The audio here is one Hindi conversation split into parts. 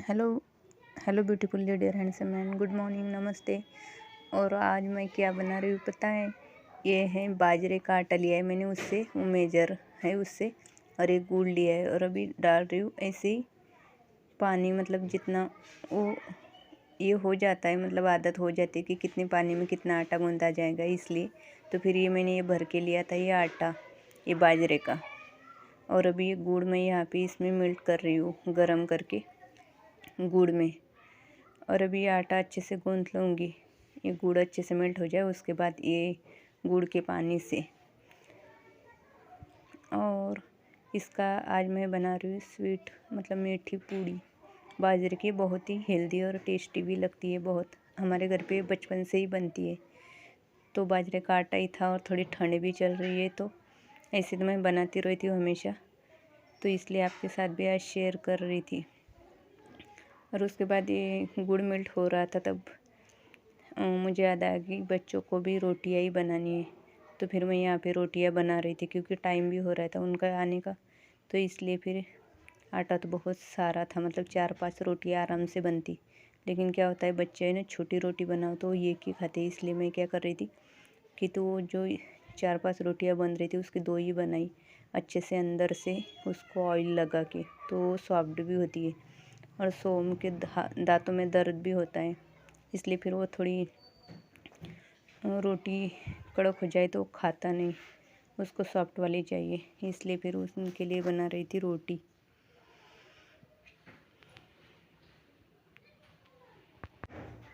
Hello hello beautiful dear handsome man, good morning, नमस्ते। और आज मैं क्या बना रही हूँ पता है? ये है बाजरे का आटा लिया है मैंने, उससे वो मेजर है उससे, और एक गुड़ लिया है। और अभी डाल रही हूँ ऐसे ही पानी, मतलब जितना वो ये हो जाता है, मतलब आदत हो जाती है कि कितने पानी में कितना आटा गूंदा जाएगा, इसलिए। तो फिर ये मैंने ये भर के लिया था ये आटा, ये बाजरे का। और अभी ये गुड़ मैं यहाँ पे इसमें मेल्ट कर रही हूँ गरम करके गुड़ में। और अभी ये आटा अच्छे से गूंथ लूँगी, ये गुड़ अच्छे से मेल्ट हो जाए, उसके बाद ये गुड़ के पानी से। और इसका आज मैं बना रही हूँ स्वीट, मतलब मीठी पूड़ी बाजरे की, बहुत ही हेल्दी और टेस्टी भी लगती है बहुत। हमारे घर पे बचपन से ही बनती है। तो बाजरे का आटा ही था और थोड़ी ठंड भी चल रही है, तो ऐसे तो मैं बनाती रहती हूँ हमेशा, तो इसलिए आपके साथ भी आज शेयर कर रही थी। और उसके बाद ये गुड़ मेल्ट हो रहा था, तब मुझे याद आया कि बच्चों को भी रोटियां ही बनानी है। तो फिर मैं यहाँ पे रोटियां बना रही थी, क्योंकि टाइम भी हो रहा था उनका आने का, तो इसलिए फिर आटा तो बहुत सारा था, मतलब 4-5 रोटियां आराम से बनती। लेकिन क्या होता है, बच्चे है ना, छोटी रोटी बनाओ तो ये एक ही खाते, इसलिए मैं क्या कर रही थी कि तो जो 4-5 रोटियां बन रही थी उसकी 2 ही बनाई अच्छे से अंदर से, उसको ऑयल लगा के, तो सॉफ्ट भी होती है। और सोम के दांतों में दर्द भी होता है, इसलिए फिर वो थोड़ी रोटी कड़क हो जाए तो खाता नहीं, उसको सॉफ्ट वाली चाहिए, इसलिए फिर उनके लिए बना रही थी रोटी।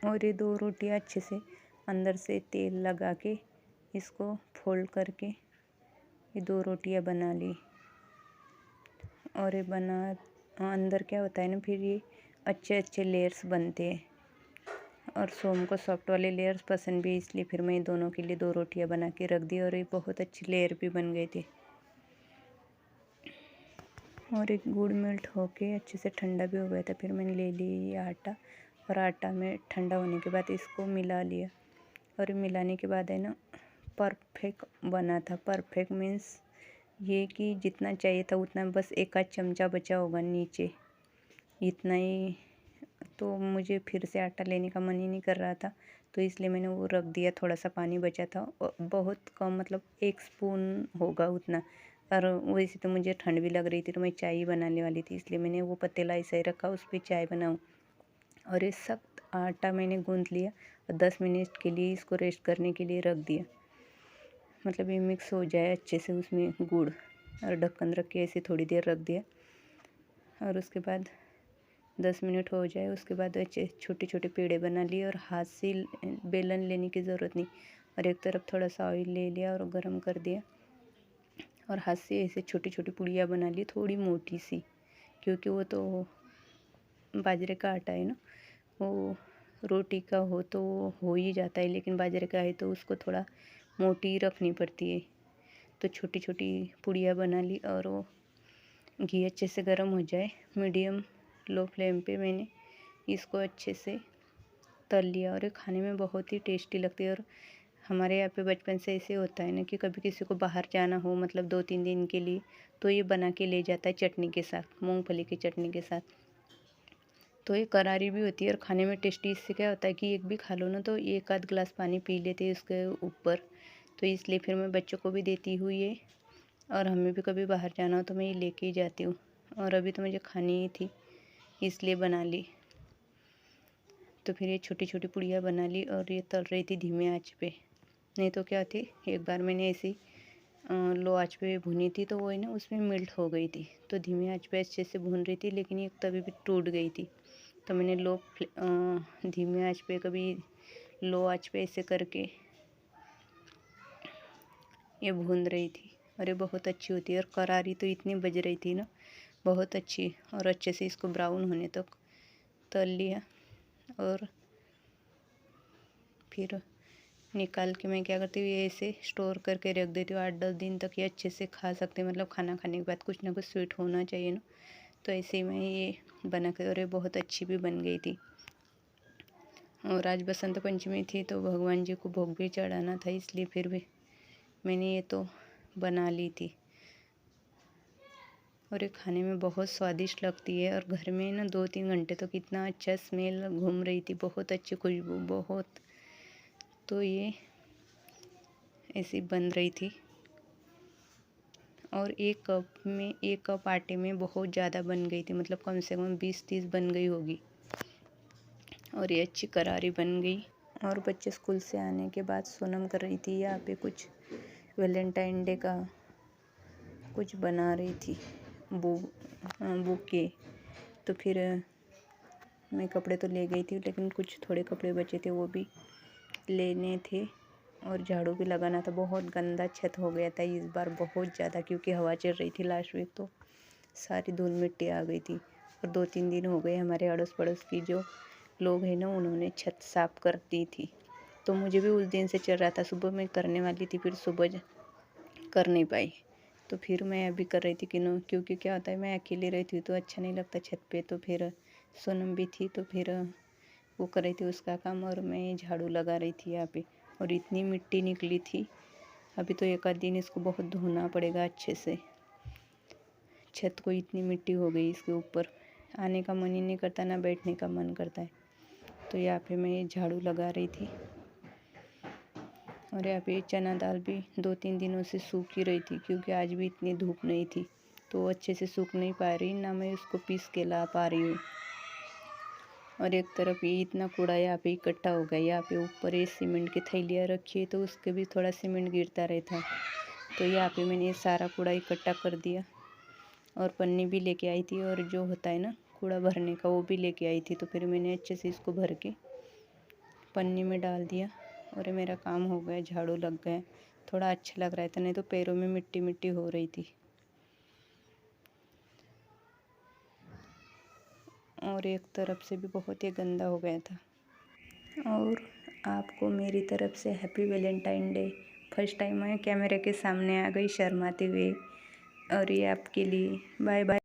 और ये 2 रोटियां अच्छे से अंदर से तेल लगा के इसको फोल्ड करके ये 2 रोटियां बना ली। और ये बना अंदर क्या होता है ना, फिर ये अच्छे अच्छे लेयर्स बनते हैं। और सोम को सॉफ्ट वाले लेयर्स पसंद भी, इसलिए फिर मैं दोनों के लिए 2 रोटियां बना के रख दी, और ये बहुत अच्छी लेयर भी बन गई थी। और एक गुड़ मेल्ट होके अच्छे से ठंडा भी हो गया था, फिर मैंने ले ली ये आटा, और आटा में ठंडा होने के बाद इसको मिला लिया। और मिलाने के बाद है ना, परफेक्ट बना था। परफेक्ट मीन्स ये कि जितना चाहिए था उतना, बस 1 आध चमचा बचा होगा नीचे, इतना ही। तो मुझे फिर से आटा लेने का मन ही नहीं कर रहा था, तो इसलिए मैंने वो रख दिया। थोड़ा सा पानी बचा था, बहुत कम, मतलब 1 स्पून होगा उतना। और वैसे तो मुझे ठंड भी लग रही थी, तो मैं चाय ही बनाने वाली थी, इसलिए मैंने वो पतीला ऐसा ही रखा, उस पर चाय बनाऊँ। और ये सख्त आटा मैंने गूंथ लिया और 10 मिनट के लिए इसको रेस्ट करने के लिए रख दिया, मतलब ये मिक्स हो जाए अच्छे से उसमें गुड़। और ढक्कन रख के ऐसे थोड़ी देर रख दिया। और उसके बाद 10 मिनट हो जाए, उसके बाद अच्छे छोटे छोटे पेड़े बना लिए, और हाथ से बेलन लेने की ज़रूरत नहीं। और एक तरफ थोड़ा सा ऑयल ले लिया और गरम कर दिया, और हाथ से ऐसे छोटी छोटी पुड़ियाँ बना ली, थोड़ी मोटी सी, क्योंकि वो तो बाजरे का आटा है ना, वो रोटी का हो तो हो ही जाता है, लेकिन बाजरे का है तो उसको थोड़ा मोटी रखनी पड़ती है। तो छोटी छोटी पुड़ियाँ बना ली, और वो घी अच्छे से गर्म हो जाए, मीडियम लो फ्लेम पे मैंने इसको अच्छे से तल लिया। और ये खाने में बहुत ही टेस्टी लगती है। और हमारे यहाँ पे बचपन से ऐसे होता है ना कि कभी किसी को बाहर जाना हो, मतलब 2-3 दिन के लिए, तो ये बना के ले जाता है चटनी के साथ, मूंगफली की चटनी के साथ। तो ये करारी भी होती है और खाने में टेस्टी। इससे क्या होता है कि एक भी खा लो ना तो 1 आध गिलास पानी पी लेते हैं इसके ऊपर। तो इसलिए फिर मैं बच्चों को भी देती हूँ ये, और हमें भी कभी बाहर जाना हो तो मैं ये लेके ही जाती हूँ। और अभी तो मुझे खानी ही थी, इसलिए बना ली। तो फिर ये छोटी छोटी पुड़िया बना ली, और ये तल रही थी धीमे आंच पे। नहीं तो क्या थी, एक बार मैंने ऐसी लो आंच पे भुनी थी, तो वो है ना उसमें मेल्ट हो गई थी। तो धीमी आंच पे अच्छे से भून रही थी, लेकिन ये तभी भी टूट गई थी। तो मैंने धीमी आंच पे, कभी लो आंच पे ऐसे करके ये भून रही थी। और ये बहुत अच्छी होती है, और करारी तो इतनी बज रही थी ना, बहुत अच्छी। और अच्छे से इसको ब्राउन होने तक तल लिया, और फिर निकाल के मैं क्या करती हूँ, ये ऐसे स्टोर करके रख देती हूँ 8-10 दिन तक। ये अच्छे से खा सकते हैं, मतलब खाना खाने के बाद कुछ ना कुछ स्वीट होना चाहिए ना। तो ऐसे ही मैं ये बना कर, और ये बहुत अच्छी भी बन गई थी। और आज बसंत पंचमी थी, तो भगवान जी को भोग भी चढ़ाना था, इसलिए फिर भी मैंने ये तो बना ली थी। और ये खाने में बहुत स्वादिष्ट लगती है। और घर में ना 2-3 घंटे तो कितना अच्छा स्मेल घूम रही थी, बहुत अच्छी खुशबू, बहुत। तो ये ऐसी बन रही थी। और एक कप आटे में बहुत ज़्यादा बन गई थी, मतलब कम से कम 20-30 बन गई होगी। और ये अच्छी करारी बन गई। और बच्चे स्कूल से आने के बाद सोनम कर रही थी यहाँ पे कुछ वैलेंटाइन डे का कुछ बना रही थी, बुके। तो फिर मैं कपड़े तो ले गई थी, लेकिन कुछ थोड़े कपड़े बचे थे वो भी लेने थे। और झाड़ू भी लगाना था। बहुत गंदा छत हो गया था इस बार, बहुत ज़्यादा, क्योंकि हवा चल रही थी लास्ट वीक, तो सारी धूल मिट्टी आ गई थी। और 2-3 दिन हो गए हमारे अड़ोस पड़ोस की जो लोग हैं ना, उन्होंने छत साफ कर दी थी। तो मुझे भी उस दिन से चल रहा था, सुबह मैं करने वाली थी, फिर सुबह कर नहीं पाई। तो फिर मैं अभी कर रही थी क्योंकि क्या होता है, मैं अकेली रहती हूँ तो अच्छा नहीं लगता छत पे। तो फिर सोनम भी थी, तो फिर वो कर रही थी उसका काम और मैं झाड़ू लगा रही थी यहाँ पे। और इतनी मिट्टी निकली थी, अभी तो एक आध दिन इसको बहुत धोना पड़ेगा अच्छे से। छत को इतनी मिट्टी हो गई, इसके ऊपर आने का मन ही नहीं करता, ना बैठने का मन करता है। तो यहाँ पे मैं ये झाड़ू लगा रही थी। और यहाँ पे चना दाल भी 2-3 दिनों से सूख ही रही थी, क्योंकि आज भी इतनी धूप नहीं थी, तो अच्छे से सूख नहीं पा रही, ना मैं उसको पीस के ला पा रही हूँ। और एक तरफ ये इतना कूड़ा यहाँ पे इकट्ठा हो गया। यहाँ पे ऊपर ये सीमेंट की थैलियाँ रखी है, तो उसके भी थोड़ा सीमेंट गिरता रहता है। तो यहाँ पे मैंने ये सारा कूड़ा इकट्ठा कर दिया। और पन्नी भी लेके आई थी, और जो होता है ना कूड़ा भरने का, वो भी लेके आई थी। तो फिर मैंने अच्छे से इसको भर के पन्नी में डाल दिया और मेरा काम हो गया, झाड़ू लग गया। थोड़ा अच्छा लग रहा था, नहीं तो पैरों में मिट्टी मिट्टी हो रही थी। और एक तरफ से भी बहुत ही गंदा हो गया था। और आपको मेरी तरफ से happy Valentine day. First time मैं कैमरे के सामने आ गई शर्माते हुए, और ये आपके लिए। Bye bye.